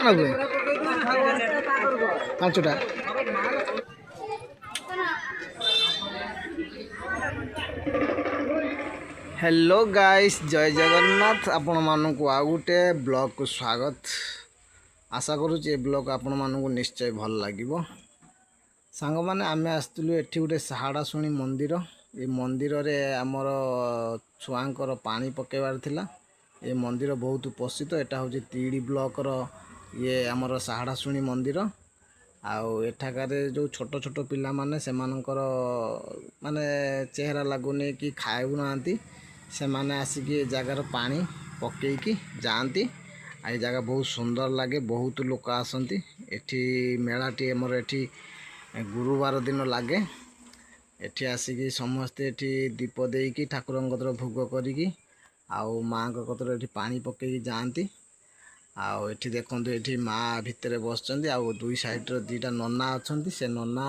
ନବେ 5ଟା। Hello guys जय जगन्नाथ आपण मानक आ गोटे ब्लॉग को स्वागत। आशा करुँचे ब्लॉग आपण मानक निश्चय भल लगे। सांग मैंने आम आसलु एठी गोटे साहाड़ाशुणी मंदिर। ये मंदिर रे आमर छुआंकर पानी पकेबार थिला। ये मंदिर बहुत प्रसिद्ध। एटा हूँ तीड़ी ब्लॉक रो ये आमर साहाड़ाशुणी मंदिर। आउ एठाकार जो छोट छोट पिला माने सेमानकर माने चेहरा लगुनि कि खाऊ नांती से माने आसिक जगार पानी पकईकी जाती। आ जगह बहुत सुंदर लगे। बहुत लोक आसती एठी मेलाटी आमर एठी गुरुवार दिन लगे। एठी आसिक समस्ते एठी दीप देकी ठाकुर कतर भोग करिकी आउ माँ कतर एठी पानी पकईकी जाती। आउ एठी देखंतु एठी माँ भितर बसचंदी आउ दुई साइड रो दीटा नन्ना अछंती। से नन्ना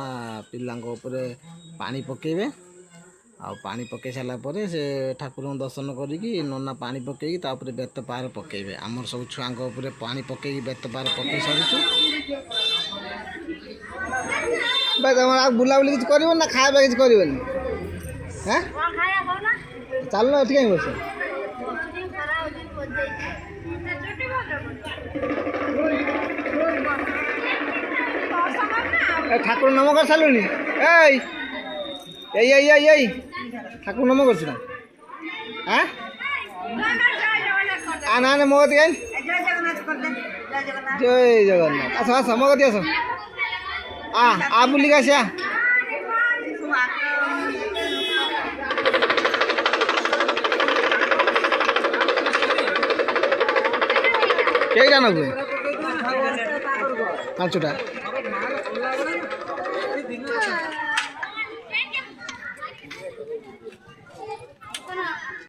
पिलांको ऊपर पानी पकेबे। आउ पानी पकई सारा परे से ठाकुर दर्शन करिकी नन्ना पानी पकईकी तापर बेत पार पकेबे। आमर सब छुआंको ऊपर पानी पकईकी बेत पार पकई सारिछु। बस हमरा बुलाबुली किछ करबो ना खाଇବା किछ करबोनी? हैं कोन खाया खाना चल ना ठीक है बस ठाकुर नम कर सालुनी ए ठाकुर नम कर हाँ आना आना मगती गाई जय जगन्नाथ आस आस मगती आस आ बुलिक आसिया कईटा नबे 5टा।